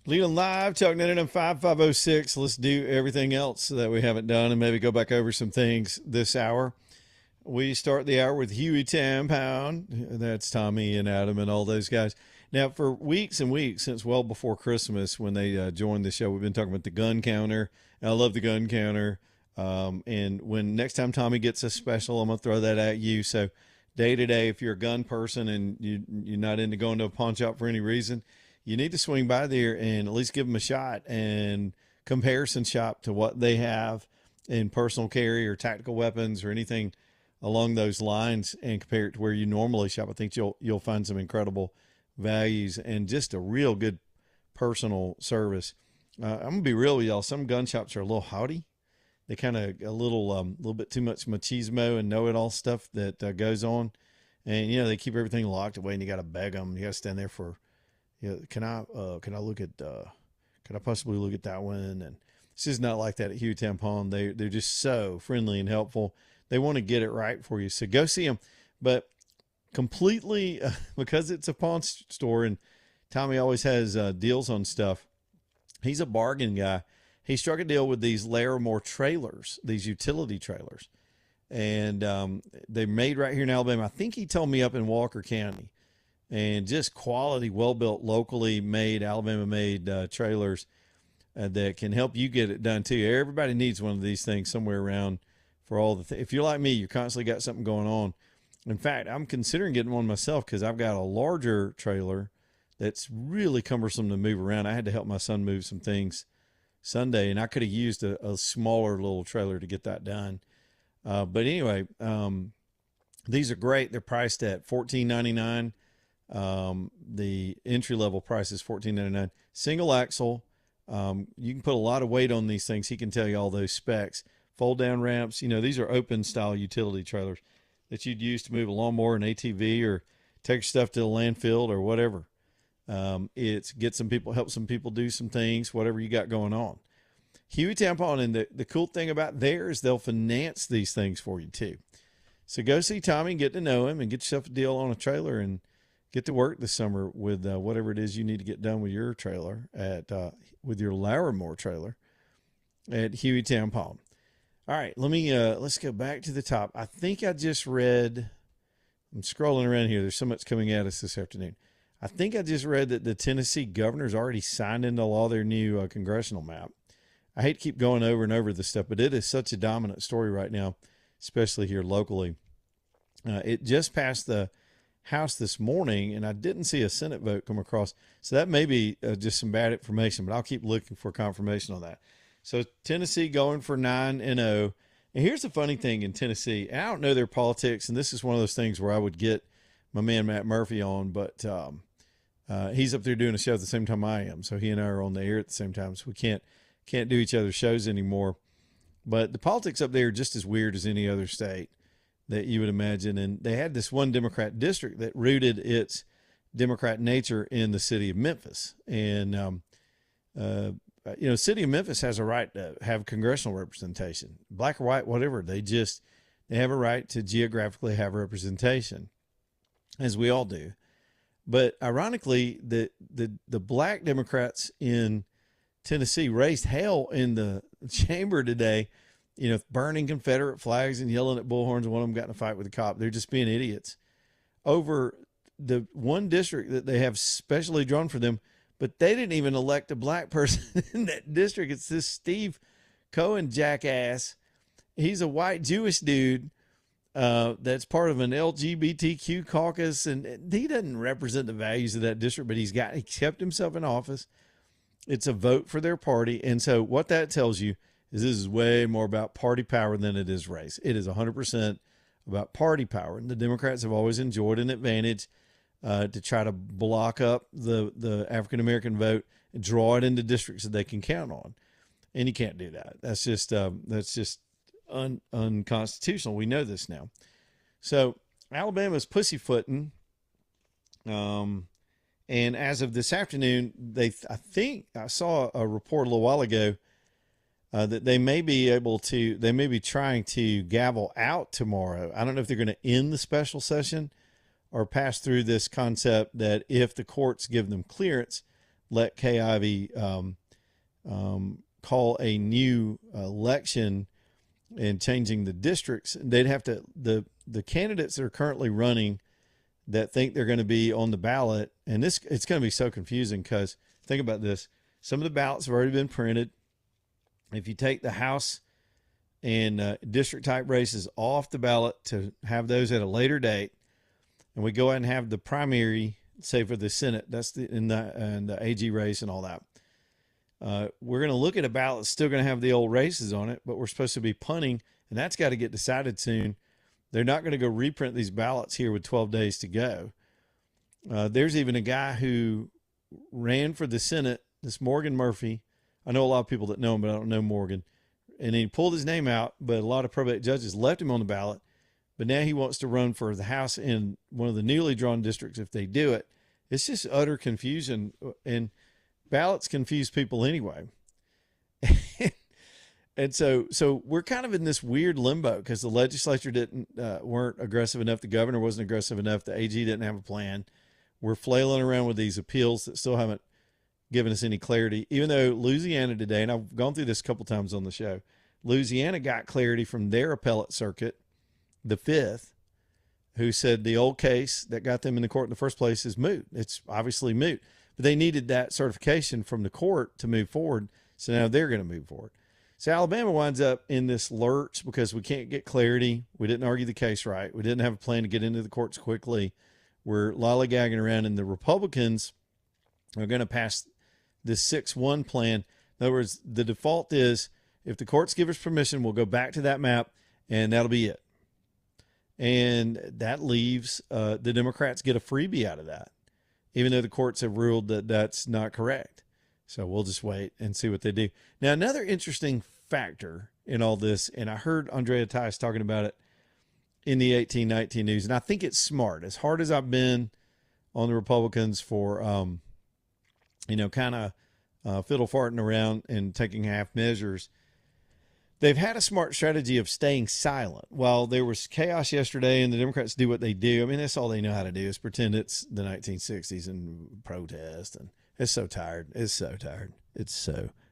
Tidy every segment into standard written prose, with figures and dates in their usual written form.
Leland Live, Talk 5506. Let's do everything else that we haven't done and maybe go back over some things this hour. We start the hour with Huey Tampound. That's Tommy and Adam and all those guys. Now, for weeks and weeks, since well before Christmas, when they joined the show, we've been talking about the gun counter. I love the gun counter. And when next time Tommy gets a special, I'm going to throw that at you. So, day to day, if you're a gun person and you're not into going to a pawn shop for any reason, you need to swing by there and at least give them a shot and comparison shop to what they have in personal carry or tactical weapons or anything along those lines and compare it to where you normally shop. I think you'll find some incredible values and just a real good personal service. I'm gonna be real with y'all. Some gun shops are a little haughty. They kind of a little bit too much machismo and know-it-all stuff that goes on, and they keep everything locked away, and you got to beg them. You got to stand there for, can I look at, can I possibly look at that one? And it's just not like that at Hugh Tampon. They're just so friendly and helpful. They want to get it right for you. So go see them. But completely, because it's a pawn store and Tommy always has deals on stuff, he's a bargain guy. He struck a deal with these Larimore trailers, these utility trailers. And they're made right here in Alabama. I think he told me up in Walker County. And just quality, well-built, locally made, Alabama-made trailers that can help you get it done, too. Everybody needs one of these things somewhere around for all the if you're like me, you constantly got something going on. In fact, I'm considering getting one myself because I've got a larger trailer that's really cumbersome to move around. I had to help my son move some things Sunday, and I could have used a smaller little trailer to get that done. But anyway, these are great. They're priced at $14.99. The entry level price is $14.99. Single axle. You can put a lot of weight on these things. He can tell you all those specs. Fold down ramps. These are open style utility trailers that you'd use to move a lawnmower, an ATV, or take your stuff to the landfill or whatever. It's help some people do some things, whatever you got going on. Huey Tampon, and the cool thing about theirs, they'll finance these things for you too. So go see Tommy and get to know him and get yourself a deal on a trailer and get to work this summer with whatever it is you need to get done with your trailer with your Larimore trailer at Huey Tampon. All right, let's go back to the top. I think I just read, I'm scrolling around here. There's so much coming at us this afternoon. I think I just read that the Tennessee governor's already signed into law their new congressional map. I hate to keep going over and over this stuff, but it is such a dominant story right now, especially here locally. It just passed the House this morning, and I didn't see a Senate vote come across. So that may be just some bad information, but I'll keep looking for confirmation on that. So Tennessee going for 9-0. And here's the funny thing in Tennessee. And I don't know their politics, and this is one of those things where I would get my man Matt Murphy on, but he's up there doing a show at the same time I am. So he and I are on the air at the same time, so we can't do each other's shows anymore. But the politics up there are just as weird as any other state that you would imagine. And they had this one Democrat district that rooted its Democrat nature in the city of Memphis. And, city of Memphis has a right to have congressional representation, black or white, whatever. They have a right to geographically have representation, as we all do. But ironically, the black Democrats in Tennessee raised hell in the chamber today, burning Confederate flags and yelling at bullhorns. One of them got in a fight with a cop. They're just being idiots over the one district that they have specially drawn for them. But they didn't even elect a black person in that district. It's this Steve Cohen jackass. He's a white Jewish dude that's part of an LGBTQ caucus, and he doesn't represent the values of that district, but he kept himself in office. It's a vote for their party. And so what that tells you is this is way more about party power than it is race. It is 100% about party power. And the Democrats have always enjoyed an advantage to try to block up the African-American vote and draw it into districts that they can count on. And you can't do that. That's just unconstitutional. We know this now. So Alabama's pussyfooting. And as of this afternoon, I think I saw a report a little while ago that they may be trying to gavel out tomorrow. I don't know if they're going to end the special session or pass through this concept that if the courts give them clearance, let Kay Ivey call a new election and changing the districts, they'd have to, the candidates that are currently running that think they're going to be on the ballot, and it's going to be so confusing because think about this. Some of the ballots have already been printed. If you take the House and district type races off the ballot to have those at a later date, and we go ahead and have the primary, say for the Senate, that's in the AG race and all that. We're going to look at a ballot that's still going to have the old races on it, but we're supposed to be punting, and that's got to get decided soon. They're not going to go reprint these ballots here with 12 days to go. There's even a guy who ran for the Senate, this Morgan Murphy. I know a lot of people that know him, but I don't know Morgan. And he pulled his name out, but a lot of probate judges left him on the ballot. But now he wants to run for the House in one of the newly drawn districts if they do it. It's just utter confusion, and ballots confuse people anyway. And so we're kind of in this weird limbo because the legislature weren't aggressive enough. The governor wasn't aggressive enough. The AG didn't have a plan. We're flailing around with these appeals that still haven't given us any clarity, even though Louisiana today, and I've gone through this a couple times on the show, Louisiana got clarity from their appellate circuit, the Fifth, who said the old case that got them in the court in the first place is moot. It's obviously moot, but they needed that certification from the court to move forward. So now they're going to move forward. So Alabama winds up in this lurch because we can't get clarity. We didn't argue the case right. We didn't have a plan to get into the courts quickly. We're lollygagging around, and the Republicans are going to pass this 6-1 plan. In other words, the default is if the courts give us permission, we'll go back to that map, and that'll be it. And that leaves the Democrats get a freebie out of that, even though the courts have ruled that that's not correct. So we'll just wait and see what they do. Now, another interesting factor in all this, and I heard Andrea Tice talking about it in the 1819 news, and I think it's smart. As hard as I've been on the Republicans for, kind of fiddle farting around and taking half measures, they've had a smart strategy of staying silent. While there was chaos yesterday and the Democrats do what they do, I mean, that's all they know how to do is pretend it's the 1960s and protest. And it's so tired. It's so tired.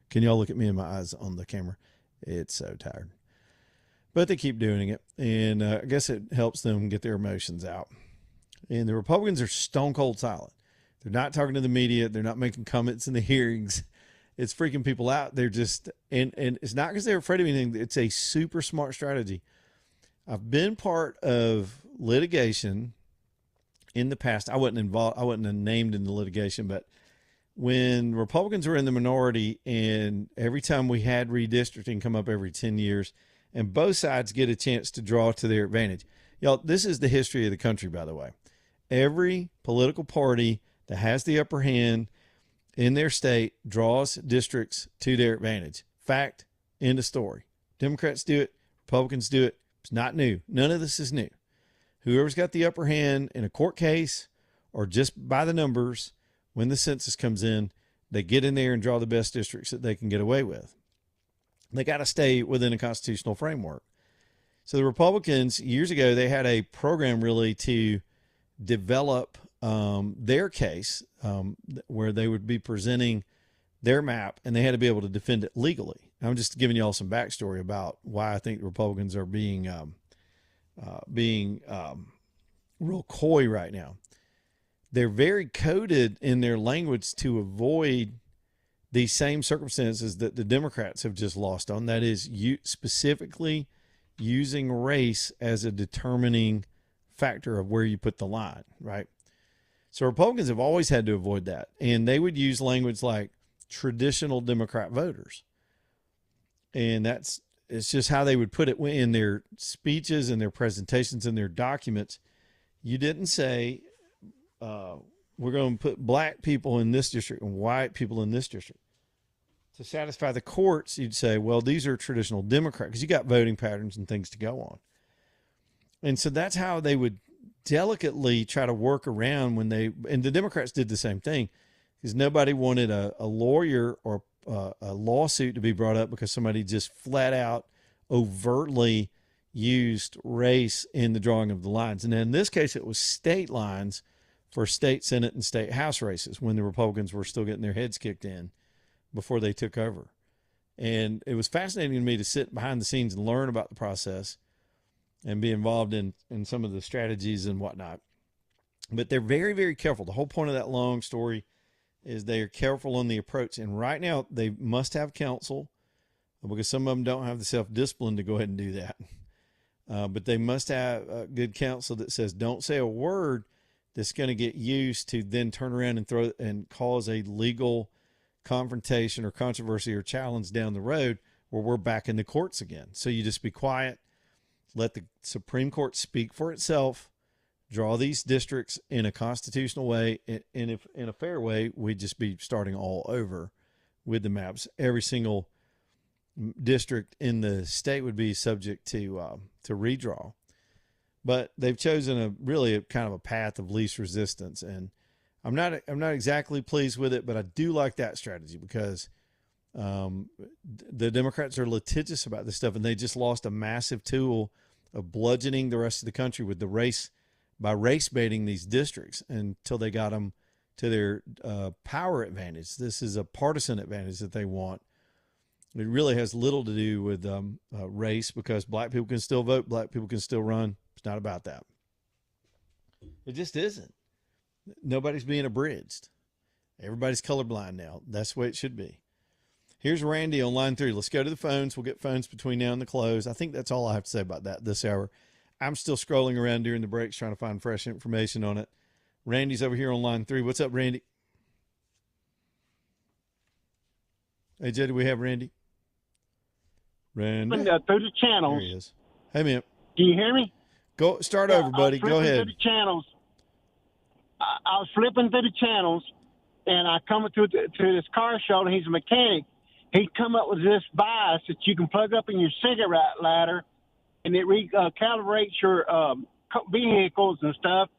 Can y'all look at me in my eyes on the camera? It's so tired. But they keep doing it. And I guess it helps them get their emotions out. And the Republicans are stone cold silent. They're not talking to the media. They're not making comments in the hearings. It's freaking people out. They're just, and it's not because they're afraid of anything. It's a super smart strategy. I've been part of litigation in the past. I wasn't named in the litigation, but when Republicans were in the minority, and every time we had redistricting come up every 10 years, and both sides get a chance to draw to their advantage. Y'all, this is the history of the country, by the way. Every political party that has the upper hand in their state draws districts to their advantage. Fact, end of story. Democrats do it. Republicans do it. It's not new. None of this is new. Whoever's got the upper hand in a court case or just by the numbers, when the census comes in, they get in there and draw the best districts that they can get away with. They got to stay within a constitutional framework. So the Republicans, years ago, they had a program really to develop their case where they would be presenting their map, and they had to be able to defend it legally. I'm just giving you all some backstory about why I think the Republicans are being real coy right now. They're very coded in their language to avoid the same circumstances that the Democrats have just lost on. That is, specifically using race as a determining factor of where you put the line, right? So Republicans have always had to avoid that. And they would use language like traditional Democrat voters. And it's just how they would put it in their speeches and their presentations and their documents. You didn't say, we're going to put black people in this district and white people in this district. To satisfy the courts, you'd say, well, these are traditional Democrats, because you got voting patterns and things to go on. And so that's how they would delicately try to work around and the Democrats did the same thing, because nobody wanted a lawyer or a lawsuit to be brought up because somebody just flat out overtly used race in the drawing of the lines. And in this case, it was state lines for state Senate and state House races when the Republicans were still getting their heads kicked in before they took over. And it was fascinating to me to sit behind the scenes and learn about the process and be involved in some of the strategies and whatnot. But they're very, very careful. The whole point of that long story is they are careful on the approach. And right now they must have counsel because some of them don't have the self-discipline to go ahead and do that. But they must have good counsel that says, don't say a word that's going to get used to then turn around and throw and cause a legal confrontation or controversy or challenge down the road where we're back in the courts again. So you just be quiet, let the Supreme Court speak for itself, draw these districts in a constitutional way, and if in a fair way, we'd just be starting all over with the maps. Every single district in the state would be subject to redraw. But they've chosen a kind of a path of least resistance, and I'm not exactly pleased with it, but I do like that strategy because the Democrats are litigious about this stuff, and they just lost a massive tool of bludgeoning the rest of the country with the race baiting these districts until they got them to their power advantage. This is a partisan advantage that they want. It really has little to do with race because black people can still vote, black people can still run. It's not about that. It just isn't. Nobody's being abridged. Everybody's colorblind now. That's the way it should be. Here's Randy on line 3. Let's go to the phones. We'll get phones between now and the close. I think that's all I have to say about that this hour. I'm still scrolling around during the breaks trying to find fresh information on it. Randy's over here on line 3. What's up, Randy? Hey, Jay, do we have Randy? Randy. Through the channels. There he is. Hey, man. Can you hear me? Go start over, buddy. Go ahead. Through the channels. I was flipping through the channels, and I come to this car show, and he's a mechanic. He come up with this device that you can plug up in your cigarette lighter, and it calibrates your vehicles and stuff.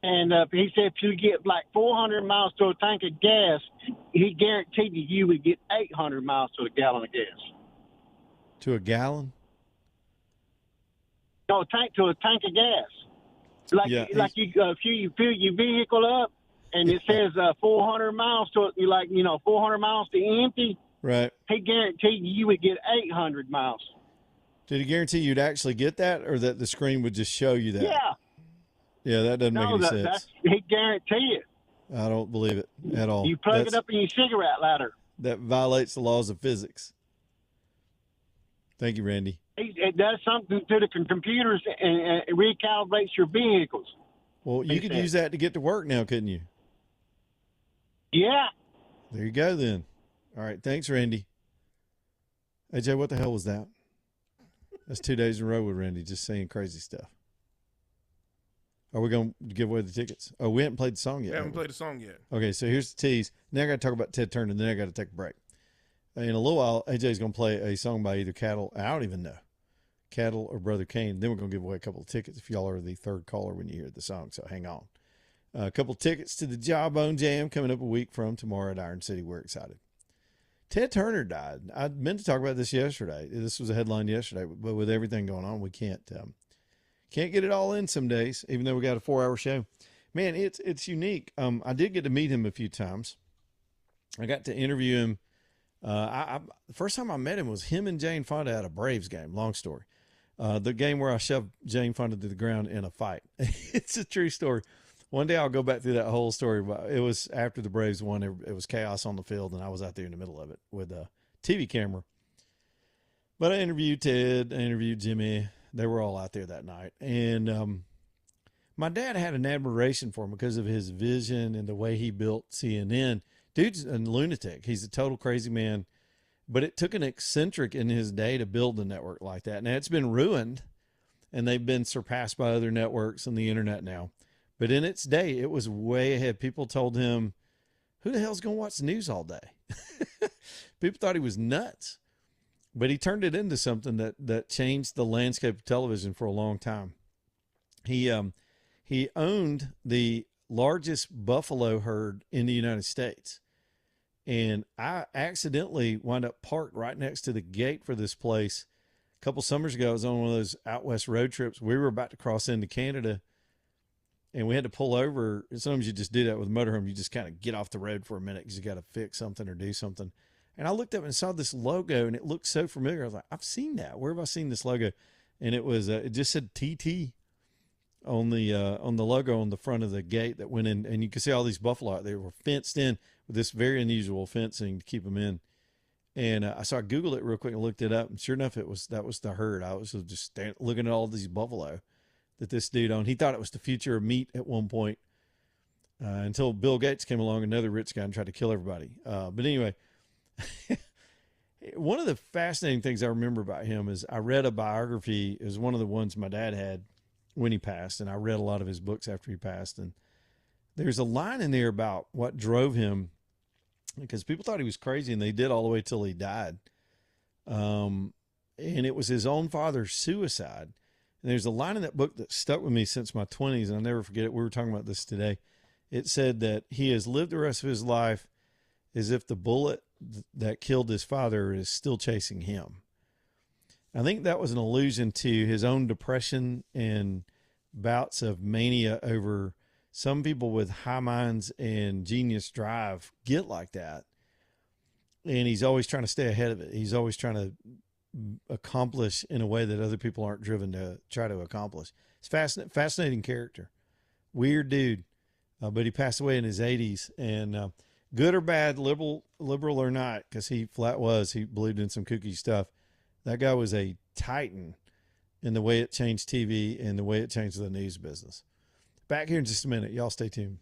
And he said if you get like 400 miles to a tank of gas, he guaranteed you would get 800 miles to a gallon of gas. To a gallon? No, to a tank of gas. You fill your vehicle up, and it says 400 miles to 400 miles to empty. Right. He guaranteed you would get 800 miles. Did he guarantee you'd actually get that, or that the screen would just show you that? Yeah. Yeah, that doesn't make any sense. He guaranteed it. I don't believe it at all. You plug it up in your cigarette lighter. That violates the laws of physics. Thank you, Randy. It does something to the computers and it recalibrates your vehicles. Well, you could use that to get to work now, couldn't you? Yeah. There you go, then. All right. Thanks, Randy. Hey, Jay, what the hell was that? That's 2 days in a row with Randy just saying crazy stuff. Are we going to give away the tickets? Oh, we haven't played the song yet. We haven't played the song yet. Okay, so here's the tease. Now I got to talk about Ted Turner, then I got to take a break. In a little while, AJ's going to play a song by either Cattle, I don't even know, Cattle or Brother Kane. Then we're going to give away a couple of tickets if y'all are the third caller when you hear the song, so hang on. A couple of tickets to the Jawbone Jam coming up a week from tomorrow at Iron City. We're excited. Ted Turner died. I meant to talk about this yesterday. This was a headline yesterday, but with everything going on, we can't get it all in some days, even though we got a 4-hour show. Man, it's unique. I did get to meet him a few times. I got to interview him. The first time I met him was him and Jane Fonda at a Braves game. Long story. The game where I shoved Jane Fonda to the ground in a fight. It's a true story. One day I'll go back through that whole story. It was after the Braves won. It was chaos on the field, and I was out there in the middle of it with a TV camera. But I interviewed Ted. I interviewed Jimmy. They were all out there that night. And my dad had an admiration for him because of his vision and the way he built CNN. Dude's a lunatic. He's a total crazy man. But it took an eccentric in his day to build a network like that. Now, it's been ruined, and they've been surpassed by other networks and the internet now. But in its day, it was way ahead. People told him, who the hell's going to watch the news all day? People thought he was nuts. But he turned it into something that changed the landscape of television for a long time. He owned the largest buffalo herd in the United States. And I accidentally wound up parked right next to the gate for this place. A couple summers ago, I was on one of those out west road trips. We were about to cross into Canada. and we had to pull over. Sometimes you just do that with a motorhome. You just kind of get off the road for a minute because you got to fix something or do something. And I looked up and saw this logo, and it looked so familiar. I was like, I've seen that. Where have I seen this logo? And it was it just said TT on the logo on the front of the gate that went in, and you could see all these buffalo out there were fenced in with this very unusual fencing to keep them in. And so I Googled it real quick and looked it up, and sure enough, that was the herd. I was just looking at all these buffalo that this dude owned. He thought it was the future of meat at one point, until Bill Gates came along, another rich guy, and tried to kill everybody. But anyway, one of the fascinating things I remember about him is I read a biography. It was one of the ones my dad had when he passed, and I read a lot of his books after he passed. And there's a line in there about what drove him, because people thought he was crazy, and they did all the way till he died. And it was his own father's suicide. And there's a line in that book that stuck with me since my 20s, and I'll never forget it. We were talking about this today. It said that he has lived the rest of his life as if the bullet that killed his father is still chasing him. I think that was an allusion to his own depression and bouts of mania over some people with high minds and genius drive get like that. And he's always trying to stay ahead of it. He's always trying to accomplish in a way that other people aren't driven to try to accomplish. It's fascinating character, weird dude. But he passed away in his 80s, and good or bad, liberal or not, because he believed in some kooky stuff. That guy was a titan in the way it changed TV and the way it changed the news business. Back here in just a minute. Y'all stay tuned.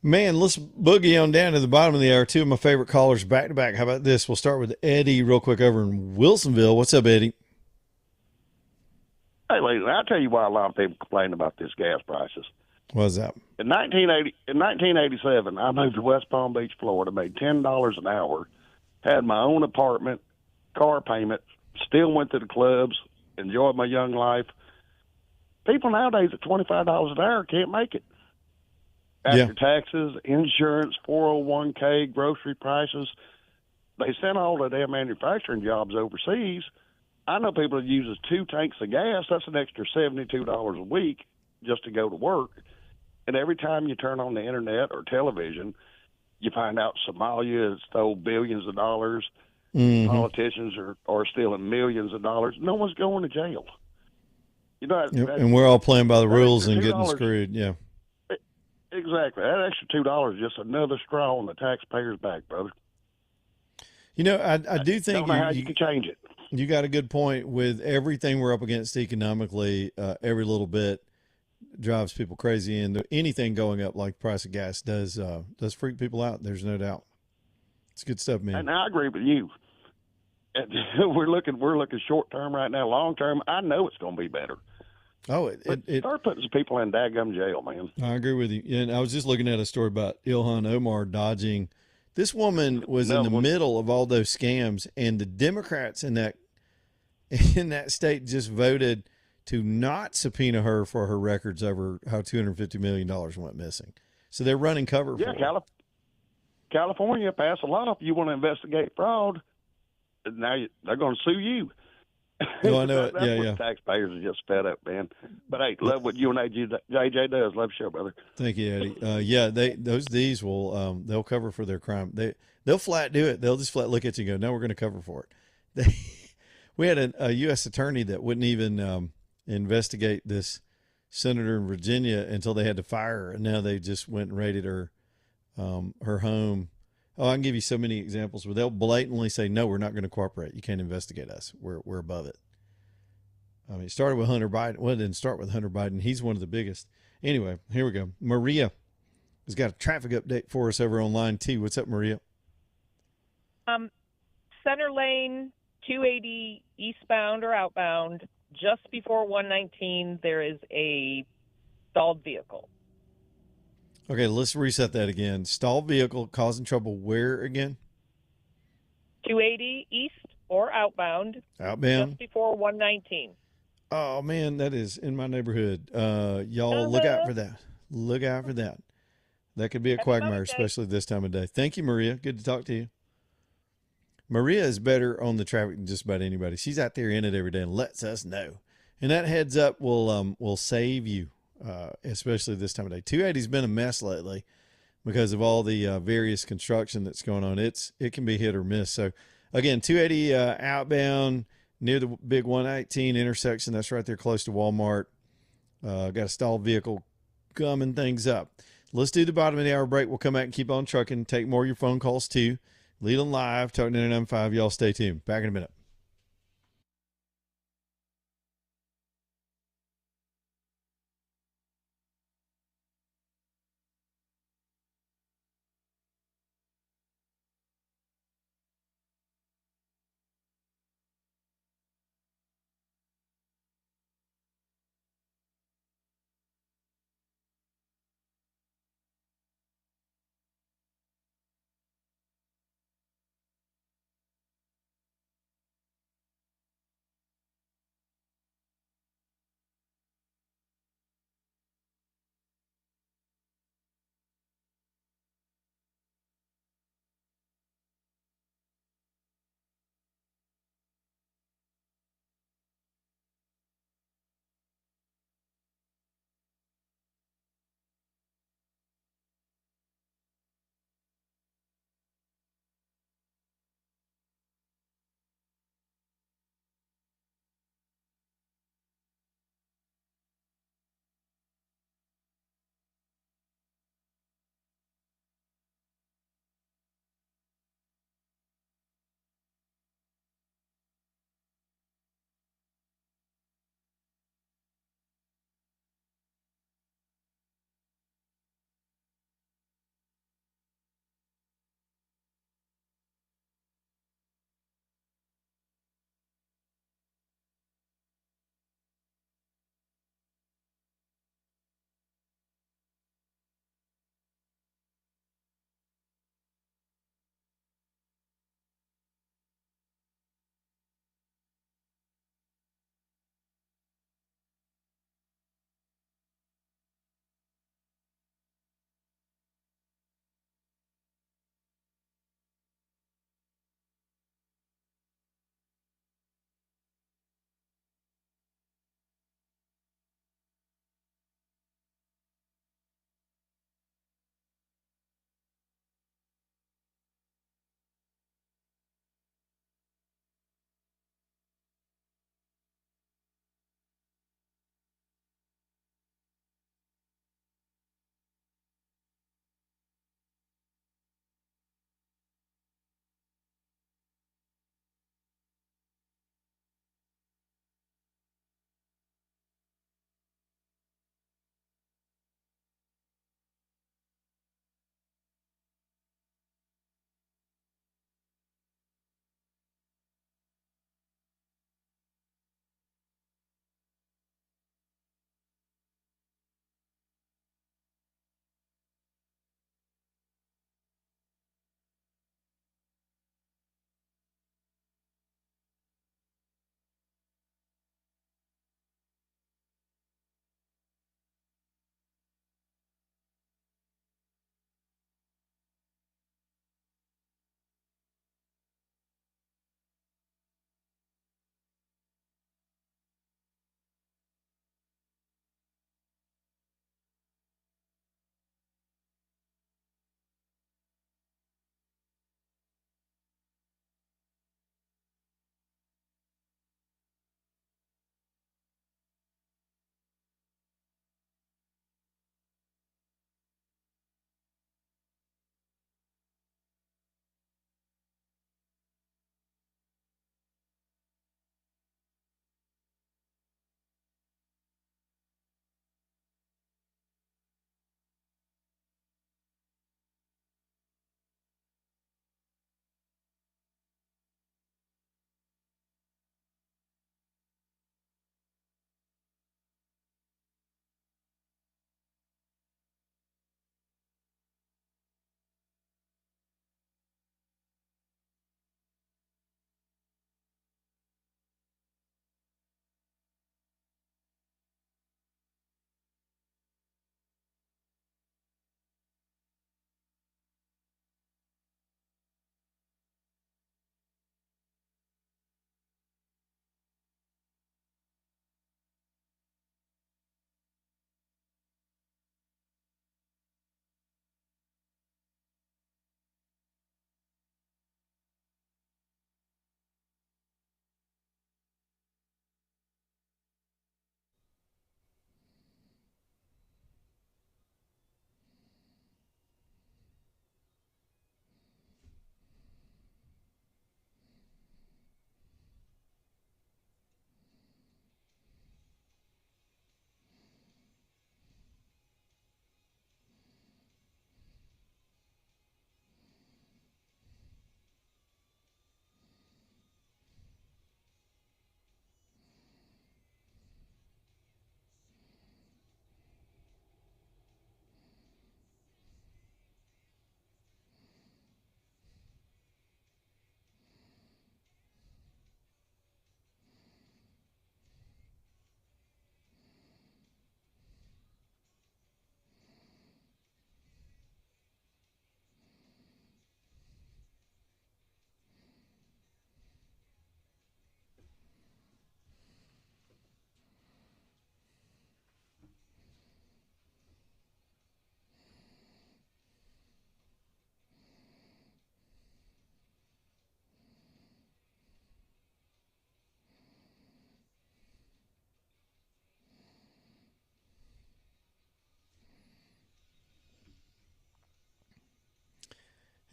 Man, let's boogie on down to the bottom of the hour. Two of my favorite callers back to back. How about this? We'll start with Eddie real quick over in Wilsonville. What's up, Eddie? Hey, ladies, I'll tell you why a lot of people complain about this gas prices. What's up? In 1987, I moved to West Palm Beach, Florida, made $10 an hour, had my own apartment, car payment, still went to the clubs, enjoyed my young life. People nowadays at $25 an hour can't make it. After taxes, insurance, 401k, grocery prices, they send all the damn manufacturing jobs overseas. I know people that uses 2 tanks of gas. That's an extra $72 a week just to go to work. And every time you turn on the internet or television, you find out Somalia has stole billions of dollars. Mm-hmm. Politicians are stealing millions of dollars. No one's going to jail. You know, and we're all playing by the rules and getting screwed. Yeah. Exactly. That extra $2 is just another straw on the taxpayer's back, brother. You know, I do think don't know how you can change it. You got a good point. With everything we're up against economically, every little bit drives people crazy, and anything going up like the price of gas does freak people out. There's no doubt. It's good stuff, man. And I agree with you. And we're looking short term right now. Long term, I know it's going to be better. Oh, start putting some people in daggum jail, man. I agree with you. And I was just looking at a story about Ilhan Omar dodging. This woman was in the middle of all those scams, and the Democrats in that state just voted to not subpoena her for her records over how $250 million went missing. So they're running cover for her. California passed a law. If you want to investigate fraud, now they're going to sue you. No, I know it. Yeah. Taxpayers are just fed up, man. But hey, love what you and JJ does. Love the show, brother. Thank you, Eddie. These will they'll cover for their crime. They'll flat do it. They'll just flat look at you and go, "No, we're going to cover for it." We had a U.S. attorney that wouldn't even investigate this senator in Virginia until they had to fire her, and now they just went and raided her home. Oh, I can give you so many examples where they'll blatantly say, "No, we're not going to cooperate. You can't investigate us. We're above it." I mean, it started with Hunter Biden. Well, it didn't start with Hunter Biden. He's one of the biggest. Anyway, here we go. Maria has got a traffic update for us over on line 2. What's up, Maria? Center lane, 280 eastbound or outbound, just before 119, there is a stalled vehicle. Okay, let's reset that again. Stalled vehicle causing trouble where again? 280 east or outbound. Outbound. Just before 119. Oh, man, that is in my neighborhood. Y'all look out for that. Look out for that. That could be a quagmire, especially this time of day. Thank you, Maria. Good to talk to you. Maria is better on the traffic than just about anybody. She's out there in it every day and lets us know. And that heads up will save you. Especially this time of day. 280's been a mess lately because of all the various construction that's going on. It can be hit or miss. So again, 280 outbound near the big 118 intersection. That's right there close to Walmart. Got a stalled vehicle gumming things up. Let's do the bottom of the hour break. We'll come back and keep on trucking. Take more of your phone calls too. Leland Live, Talk 99.5. Y'all stay tuned. Back in a minute.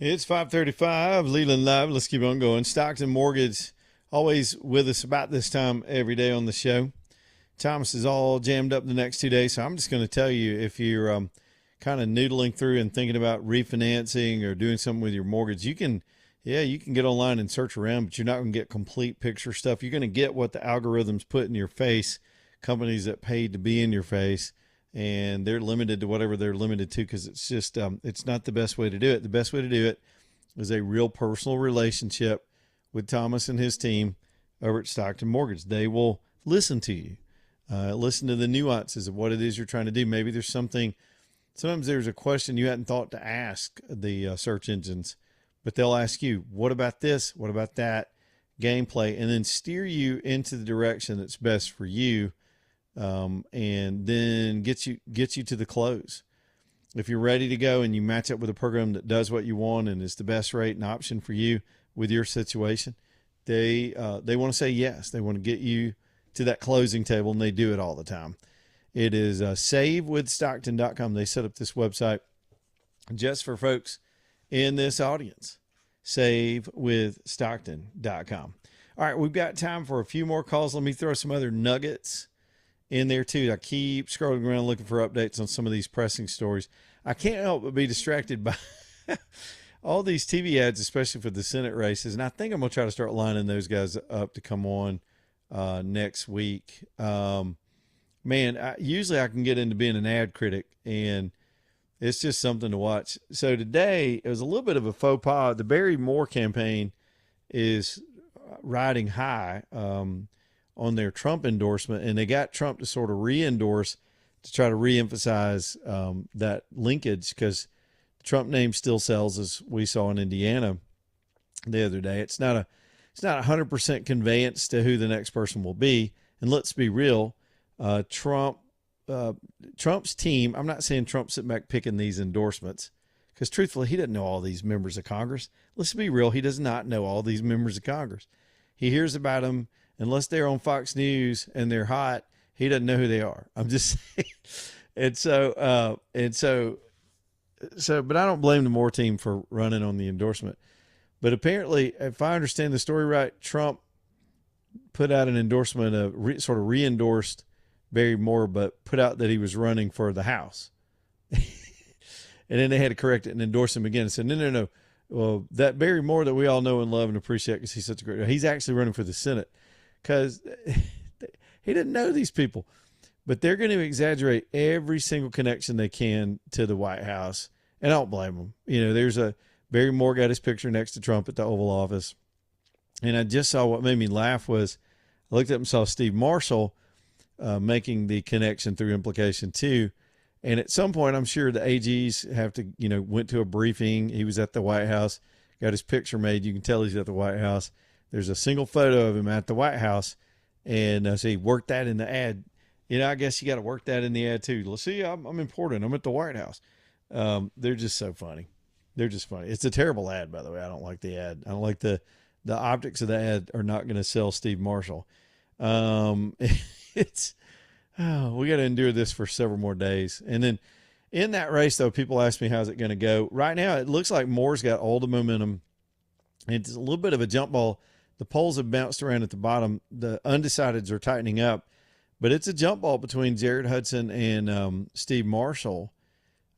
It's 5:35, Leland Live. Let's keep on going. Stockton Mortgage, always with us about this time every day on the show. Thomas is all jammed up the next 2 days, so I'm just going to tell you, if you're kind of noodling through and thinking about refinancing or doing something with your mortgage, you can get online and search around, but you're not going to get complete picture stuff. You're going to get what the algorithms put in your face, companies that paid to be in your face, and they're limited to whatever they're limited to, because it's just it's not the best way to do it. The best way to do it is a real personal relationship with Thomas and his team over at Stockton Mortgage. They will listen to you, listen to the nuances of what it is you're trying to do. Maybe there's something, sometimes there's a question you hadn't thought to ask the search engines, but they'll ask you, what about this? What about that? Gameplay, and then steer you into the direction that's best for you. And then get you to the close. If you're ready to go and you match up with a program that does what you want and is the best rate and option for you with your situation, they want to say yes. They want to get you to that closing table, and they do it all the time. It is savewithstockton.com. They set up this website just for folks in this audience. Savewithstockton.com. All right, we've got time for a few more calls. Let me throw some other nuggets in there too. I keep scrolling around looking for updates on some of these pressing stories. I can't help but be distracted by all these TV ads, especially for the Senate races. And I think I'm going to try to start lining those guys up to come on next week. Usually I can get into being an ad critic, and it's just something to watch. So today it was a little bit of a faux pas. The Barry Moore campaign is riding high on their Trump endorsement, and they got Trump to sort of re-endorse to try to re-emphasize that linkage, because the Trump name still sells, as we saw in Indiana the other day. It's not 100% conveyance to who the next person will be. And let's be real, Trump's team, I'm not saying Trump's sitting back picking these endorsements, because truthfully, he doesn't know all these members of Congress. Let's be real, he does not know all these members of Congress. He hears about them. Unless they're on Fox News and they're hot, he doesn't know who they are. I'm just saying. But I don't blame the Moore team for running on the endorsement. But apparently, if I understand the story right, Trump put out an endorsement of sort of re-endorsed Barry Moore, but put out that he was running for the House. And then they had to correct it and endorse him again and said, no. Well, that Barry Moore that we all know and love and appreciate because he's such a great, he's actually running for the Senate. Because he didn't know these people, but they're going to exaggerate every single connection they can to the White House, and I don't blame them. There's Barry Moore got his picture next to Trump at the Oval Office, and I just saw, what made me laugh was I looked up and saw Steve Marshall making the connection through implication too, and at some point I'm sure the AGs have to, went to a briefing. He was at the White House, got his picture made. You can tell he's at the White House. There's a single photo of him at the White House, and so he worked that in the ad. I guess you got to work that in the ad too. Let's see, I'm important. I'm at the White House. They're just so funny. They're just funny. It's a terrible ad, by the way. I don't like the ad. I don't like the optics of the ad are not going to sell Steve Marshall. We got to endure this for several more days. And then in that race, though, people ask me, how's it going to go? Right now, it looks like Moore's got all the momentum. It's a little bit of a jump ball. The polls have bounced around at the bottom. The undecideds are tightening up, but it's a jump ball between Jared Hudson and Steve Marshall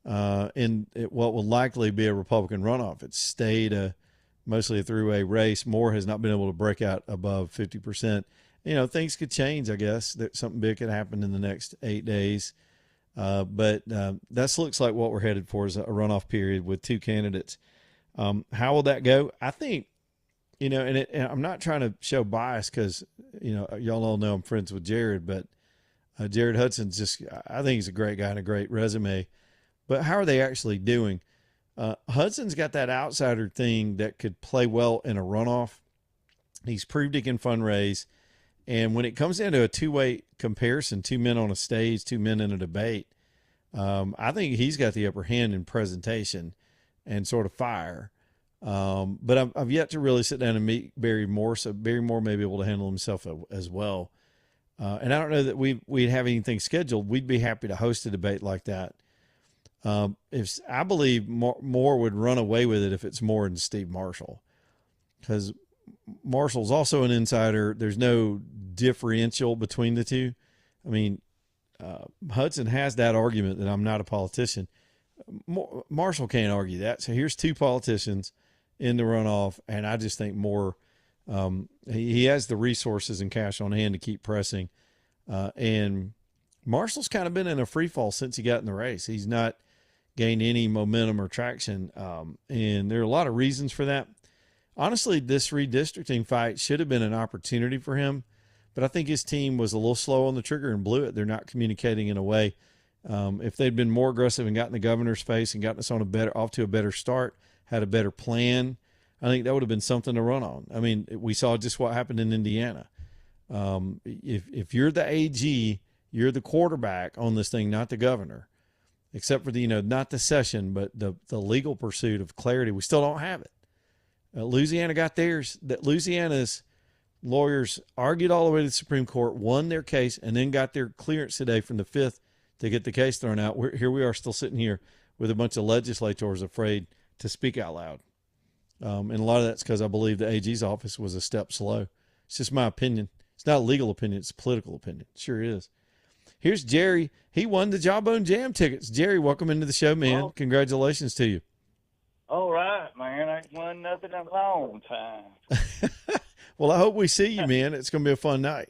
in what will likely be a Republican runoff. It's stayed mostly a three-way race. Moore has not been able to break out above 50%. Things could change, I guess. That something big could happen in the next 8 days. But that looks like what we're headed for is a runoff period with two candidates. How will that go? I think, and I'm not trying to show bias because, y'all all know I'm friends with Jared, but Jared Hudson's I think he's a great guy and a great resume. But how are they actually doing? Hudson's got that outsider thing that could play well in a runoff. He's proved he can fundraise. And when it comes down to a two-way comparison, two men on a stage, two men in a debate, I think he's got the upper hand in presentation and sort of fire. But I've yet to really sit down and meet Barry Moore, so Barry Moore may be able to handle himself as well. And I don't know that we'd have anything scheduled. We'd be happy to host a debate like that. If I believe Moore would run away with it if it's Moore and Steve Marshall, because Marshall's also an insider. There's no differential between the two. I mean, Hudson has that argument that I'm not a politician. Marshall can't argue that. So here's two politicians in the runoff, and I just think Moore, he has the resources and cash on hand to keep pressing. And Marshall's kind of been in a free fall since he got in the race. He's not gained any momentum or traction, and there are a lot of reasons for that. Honestly, this redistricting fight should have been an opportunity for him, but I think his team was a little slow on the trigger and blew it. They're not communicating in a way. If they'd been more aggressive and gotten the governor's face and gotten us off to a better start, had a better plan, I think that would have been something to run on. I mean, we saw just what happened in Indiana. If you're the AG, you're the quarterback on this thing, not the governor, except for not the session, but the legal pursuit of clarity. We still don't have it. Louisiana got theirs. That Louisiana's lawyers argued all the way to the Supreme Court, won their case, and then got their clearance today from the Fifth to get the case thrown out. Here we are still sitting here with a bunch of legislators afraid to speak out loud. And a lot of that's because I believe the AG's office was a step slow. It's just my opinion. It's not a legal opinion. It's a political opinion. It sure is. Here's Jerry. He won the Jawbone Jam tickets. Jerry, welcome into the show, man. Well, congratulations to you. all right, man. I ain't won nothing in a long time. Well, I hope we see you, man. It's going to be a fun night.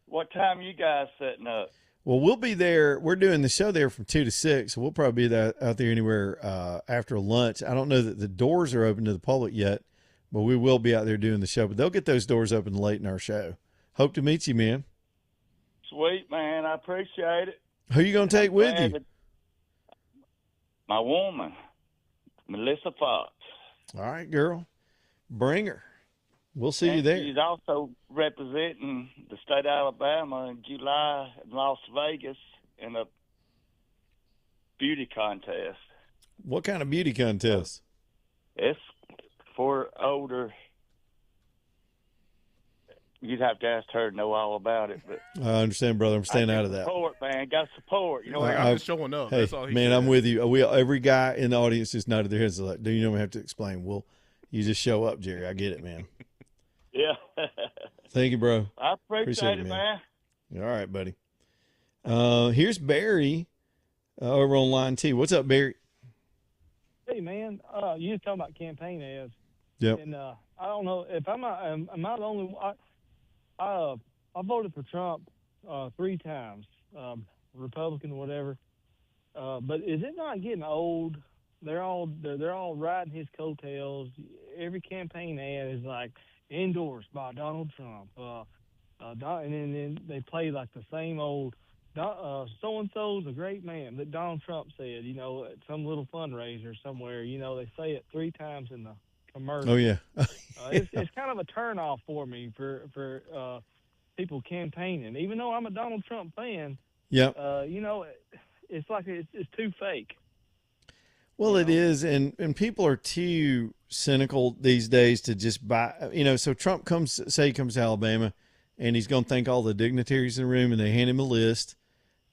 What time you guys setting up? Well, we'll be there. We're doing the show there from 2 to 6. So we'll probably be out there anywhere after lunch. I don't know that the doors are open to the public yet, but we will be out there doing the show. But they'll get those doors open late in our show. Hope to meet you, man. Sweet, man. I appreciate it. Who you going to take with you? My woman, Melissa Fox. All right, girl. Bring her. We'll see you there. She's also representing the state of Alabama in July in Las Vegas in a beauty contest. What kind of beauty contest? It's for older. You'd have to ask her to know all about it. But I understand, brother. I'm staying out of that. Support, man. Got support. You know, I'm just showing up. Hey, That's all he man, said. I'm with you. Every guy in the audience just nodded their heads like, do you know we have to explain? Well, you just show up, Jerry. I get it, man. yeah. Thank you, bro. I appreciate it, man. All right, buddy. Here's Barry over on line 2. What's up, Barry? Hey, man. You was talking about campaign ads. Yep. And I don't know if am I the only one? I voted for Trump 3 times, Republican, whatever. But is it not getting old? They're all riding his coattails. Every campaign ad is like endorsed by Donald Trump. And then they play like the same old. So and so's a great man that Donald Trump said. At some little fundraiser somewhere. They say it 3 times in the commercial. Oh yeah. It's kind of a turnoff for me for people campaigning. Even though I'm a Donald Trump fan, Yep. It's like it's too fake. Well, it is, and people are too cynical these days to just buy. So Trump comes to Alabama, and he's going to thank all the dignitaries in the room, and they hand him a list,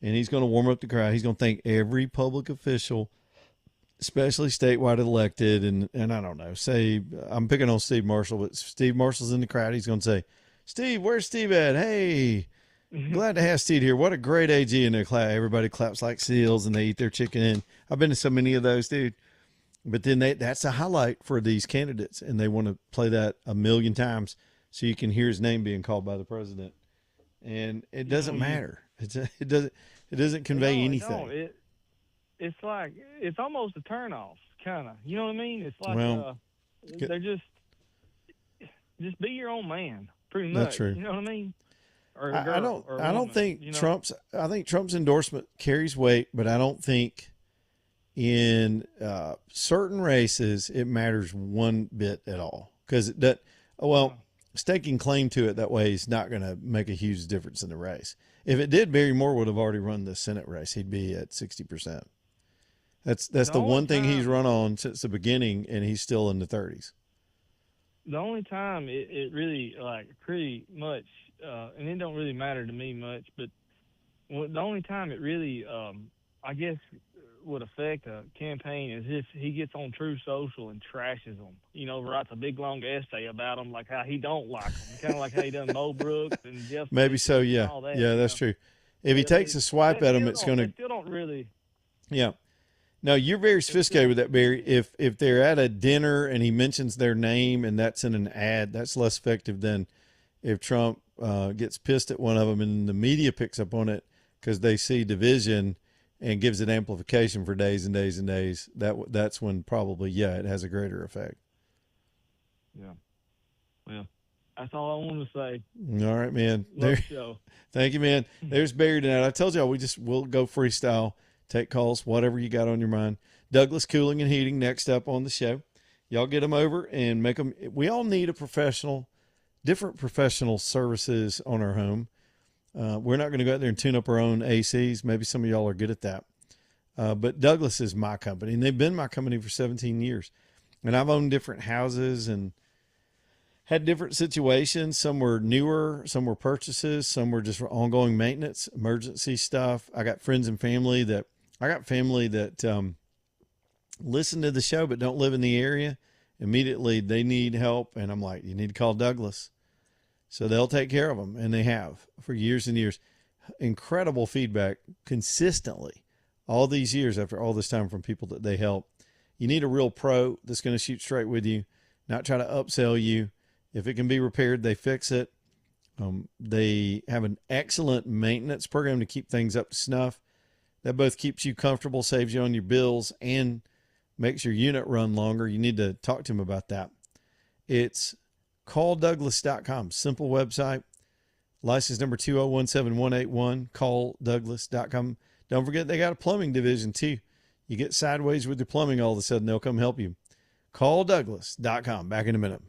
and he's going to warm up the crowd. He's going to thank every public official, especially statewide elected, and I don't know. Say I'm picking on Steve Marshall, but Steve Marshall's in the crowd. He's going to say, "Steve, where's Steve at? Hey, glad to have Steve here. What a great AG!" And everybody claps like seals, and they eat their chicken. I've been to so many of those, dude. But then that's a highlight for these candidates, and they want to play that a million times so you can hear his name being called by the president. And it doesn't matter. It doesn't convey anything. It's like it's almost a turnoff, kind of. You know what I mean? It's like they're just be your own man, pretty much. That's true. You know what I mean? I don't think Trump's endorsement carries weight, but I don't think in certain races it matters one bit at all, because staking claim to it that way is not going to make a huge difference in the race. If it did, Barry Moore would have already run the Senate race. He'd be at 60%. That's the one thing he's run on since the beginning, and he's still in the 30s. The only time it really, like, pretty much, and it don't really matter to me much, but the only time it really, I guess, would affect a campaign is if he gets on True Social and trashes them. You know, writes a big long essay about them, like how he don't like them, kind of like how he done Mo Brooks and Jeff. Maybe so. And Yeah. all that, Yeah, you that's know. true. If he takes a swipe at them, it's going They to. still don't really. Yeah. No, you're very sophisticated with that, Barry. If they're at a dinner and he mentions their name and that's in an ad, that's less effective than if Trump gets pissed at one of them and the media picks up on it because they see division and gives it amplification for days and days and days. That's when probably it has a greater effect. Yeah. Well, that's all I want to say. All right, man. Love the show. Thank you, man. There's Barry tonight. I told y'all we'll go freestyle, take calls, whatever you got on your mind. Douglas Cooling and Heating next up on the show. Y'all get them over and make them. We all need different professional services on our home. We're not going to go out there and tune up our own ACs. Maybe some of y'all are good at that. But Douglas is my company, and they've been my company for 17 years. And I've owned different houses and had different situations. Some were newer, some were purchases, some were just ongoing maintenance, emergency stuff. I got friends and family that listen to the show but don't live in the area. Immediately they need help, and I'm like, you need to call Douglas. So they'll take care of them, and they have for years and years. Incredible feedback consistently all these years after all this time from people that they help. You need a real pro that's going to shoot straight with you, not try to upsell you. If it can be repaired, they fix it. They have an excellent maintenance program to keep things up to snuff. That both keeps you comfortable, saves you on your bills, and makes your unit run longer. You need to talk to them about that. It's calldouglas.com. Simple website. License number 2017181. Calldouglas.com. Don't forget they got a plumbing division too. You get sideways with your plumbing, all of a sudden they'll come help you. Calldouglas.com. Back in a minute.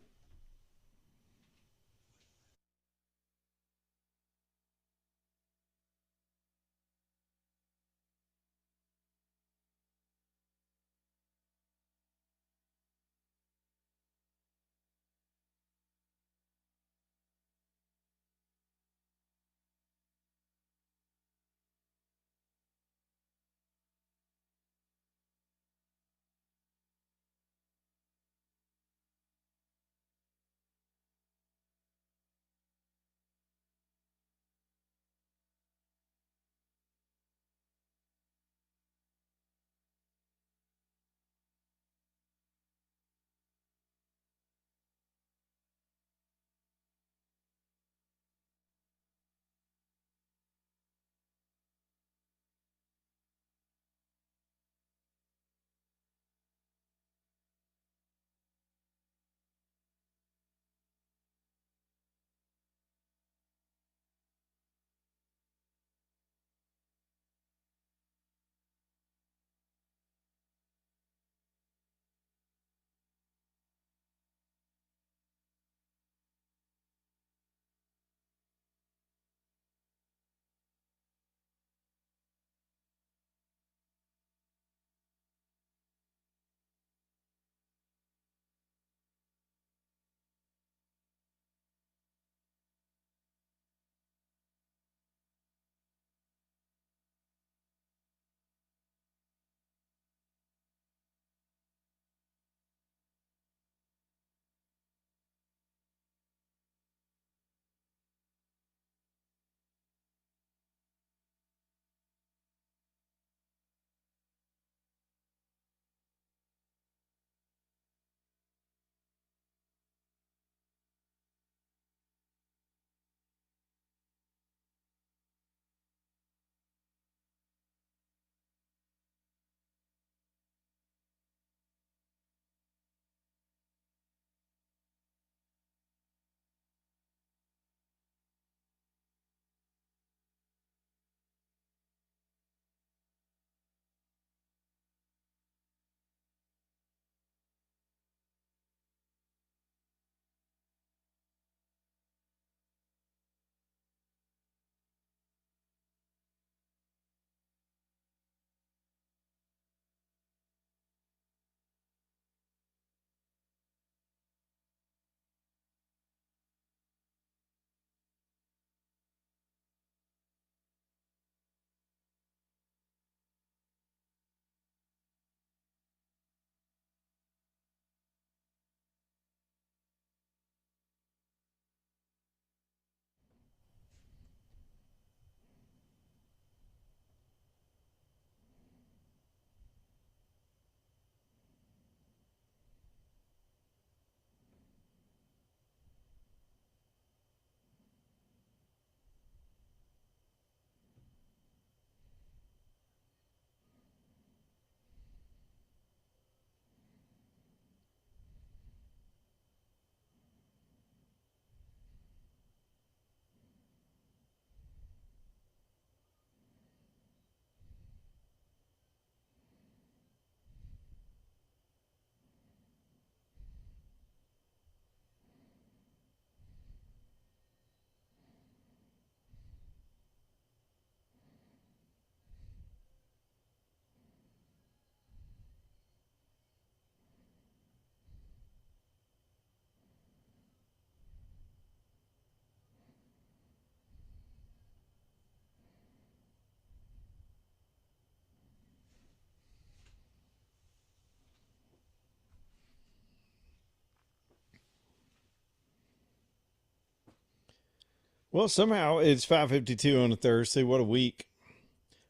Well, somehow it's 5:52 on a Thursday. What a week.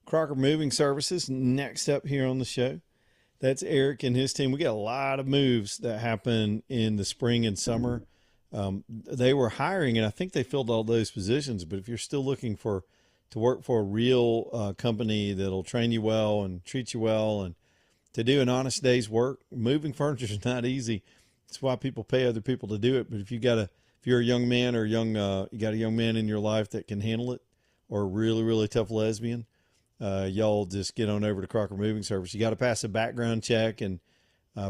Crocker Moving Services next up here on the show. That's Eric and his team. We got a lot of moves that happen in the spring and summer. They were hiring, and I think they filled all those positions. But if you're still looking to work for a real company that'll train you well and treat you well and to do an honest day's work, moving furniture is not easy. That's why people pay other people to do it. But if you're a young man or you got a young man in your life that can handle it, or a really, really tough lesbian, y'all just get on over to Crocker Moving Service. You got to pass a background check and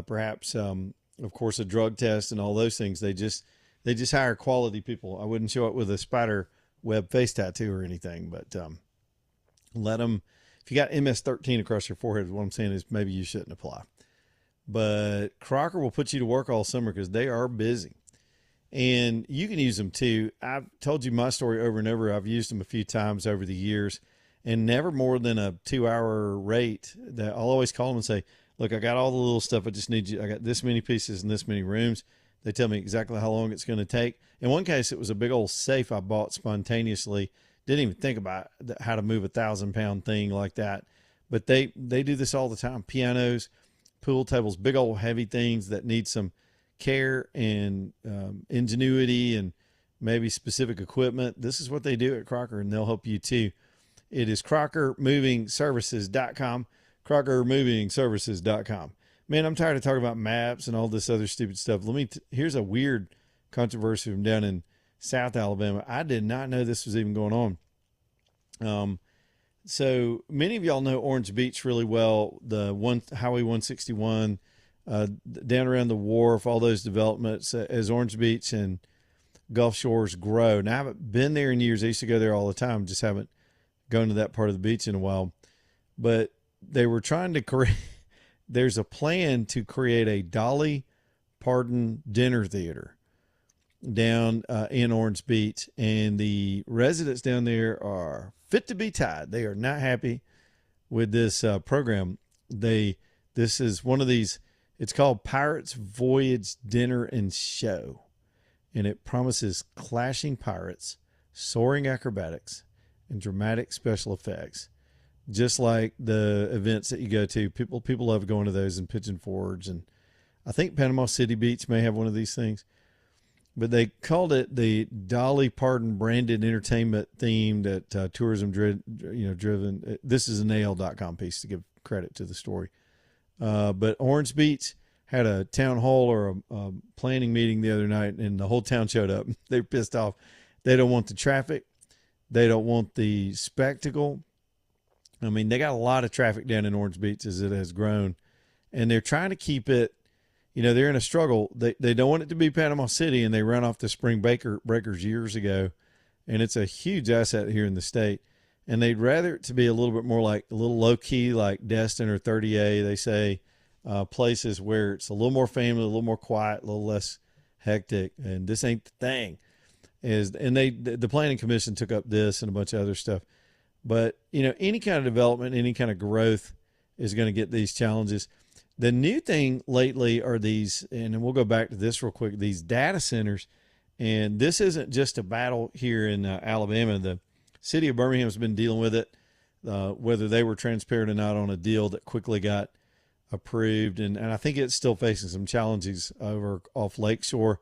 perhaps, of course, a drug test and all those things. They just hire quality people. I wouldn't show up with a spider web face tattoo or anything, but let them. If you got MS-13 across your forehead, what I'm saying is maybe you shouldn't apply. But Crocker will put you to work all summer because they are busy. And you can use them too. I've told you my story over and over. I've used them a few times over the years, and never more than a 2-hour rate. That I'll always call them and say, look, I got all the little stuff. I just need you. I got this many pieces and this many rooms. They tell me exactly how long it's going to take. In one case, it was a big old safe I bought spontaneously. Didn't even think about how to move 1,000-pound thing like that. But they do this all the time. Pianos, pool tables, big old heavy things that need some care and ingenuity and maybe specific equipment. This is what they do at Crocker, and they'll help you too. It is crockermovingservices.com, crockermovingservices.com. Man, I'm tired of talking about maps and all this other stupid stuff. Here's a weird controversy from down in South Alabama. I did not know this was even going on. So many of y'all know Orange Beach really well. Highway 161, down around the wharf, all those developments as Orange Beach and Gulf Shores grow. Now, I haven't been there in years. I used to go there all the time. Just haven't gone to that part of the beach in a while. But they were trying to create, there's a plan to create a Dolly Parton dinner theater down in Orange Beach, and the residents down there are fit to be tied. They are not happy with this program. This is one of these. It's called Pirates Voyage Dinner and Show, and it promises clashing pirates, soaring acrobatics, and dramatic special effects, just like the events that you go to. People love going to those in Pigeon Forge, and I think Panama City Beach may have one of these things. But they called it the Dolly Parton branded entertainment theme that tourism driven. This is an AL.com piece to give credit to the story. But Orange Beach had a town hall or a planning meeting the other night, and the whole town showed up. They're pissed off. They don't want the traffic. They don't want the spectacle. I mean, they got a lot of traffic down in Orange Beach as it has grown, and they're trying to keep it. They're in a struggle. They don't want it to be Panama City, and they ran off the Spring Breakers years ago, and it's a huge asset here in the state. And they'd rather it to be a little bit more like a little low key, like Destin or 30A. They say places where it's a little more family, a little more quiet, a little less hectic. And this ain't the thing. The planning commission took up this and a bunch of other stuff. But any kind of development, any kind of growth is going to get these challenges. The new thing lately are these, and we'll go back to this real quick, these data centers. And this isn't just a battle here in Alabama. The city of Birmingham has been dealing with it, whether they were transparent or not on a deal that quickly got approved. And I think it's still facing some challenges off Lakeshore.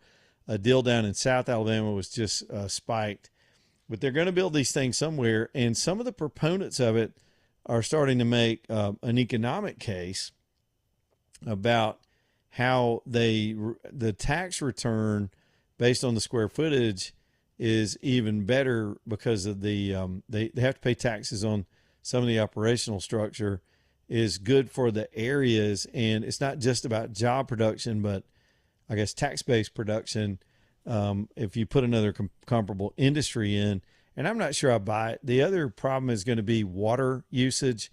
A deal down in South Alabama was just spiked. But they're going to build these things somewhere. And some of the proponents of it are starting to make an economic case about how the tax return based on the square footage is even better because of they have to pay taxes on some of the operational structure is good for the areas. And it's not just about job production, but I guess tax-based production. If you put another comparable industry in, and I'm not sure I buy it. The other problem is going to be water usage.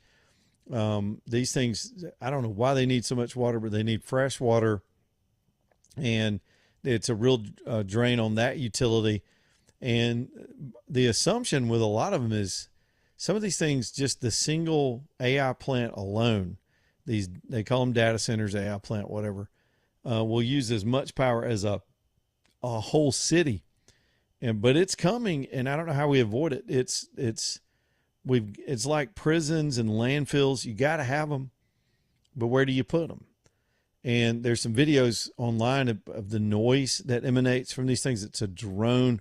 These things, I don't know why they need so much water, but they need fresh water, and it's a real drain on that utility. And the assumption with a lot of them is some of these things, just the single AI plant alone, they call them data centers, AI plant, whatever, will use as much power as a whole city. but it's coming, and I don't know how we avoid it. It's like prisons and landfills. You got to have them, but where do you put them? And there's some videos online of the noise that emanates from these things. It's a drone,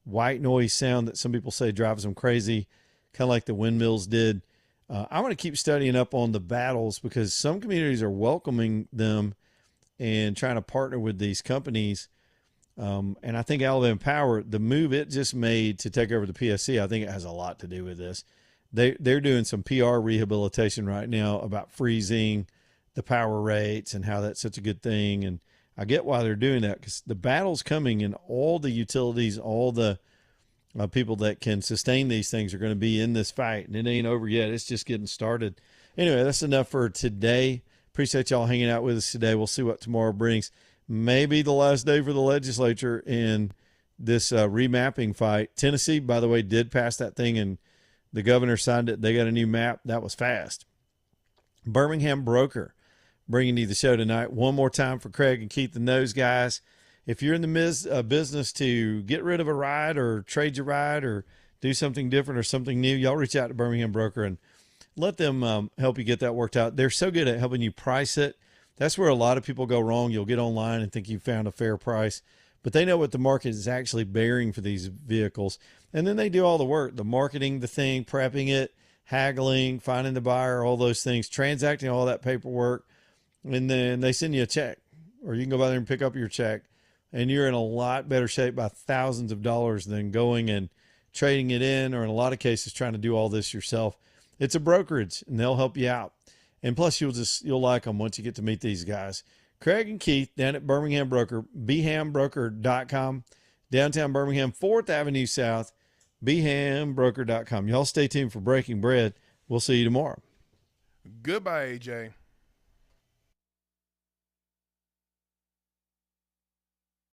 white noise sound that some people say drives them crazy, kind of like the windmills did. I want to keep studying up on the battles because some communities are welcoming them and trying to partner with these companies. And I think Alabama Power, the move it just made to take over the PSC, I think it has a lot to do with this. They're doing some PR rehabilitation right now about freezing the power rates and how that's such a good thing. And I get why they're doing that, because the battle's coming, and all the utilities, all the people that can sustain these things are going to be in this fight, and it ain't over yet. It's just getting started. Anyway, that's enough for today. Appreciate y'all hanging out with us today. We'll see what tomorrow brings. Maybe the last day for the legislature in this remapping fight. Tennessee, by the way, did pass that thing, and the governor signed it. They got a new map. That was fast. Birmingham Broker bringing you the show tonight. One more time for Craig and Keith and those guys. If you're in the business to get rid of a ride or trade your ride or do something different or something new, y'all reach out to Birmingham Broker and let them help you get that worked out. They're so good at helping you price it. That's where a lot of people go wrong. You'll get online and think you found a fair price, but they know what the market is actually bearing for these vehicles. And then they do all the work, the marketing, the thing, prepping it, haggling, finding the buyer, all those things, transacting all that paperwork. And then they send you a check, or you can go by there and pick up your check, and you're in a lot better shape by thousands of dollars than going and trading it in, or in a lot of cases trying to do all this yourself. It's a brokerage, and they'll help you out. And plus you'll like them once you get to meet these guys. Craig and Keith down at Birmingham Broker, bhambroker.com, downtown Birmingham, 4th Avenue South, bhambroker.com. Y'all stay tuned for Breaking Bread. We'll see you tomorrow. Goodbye, AJ.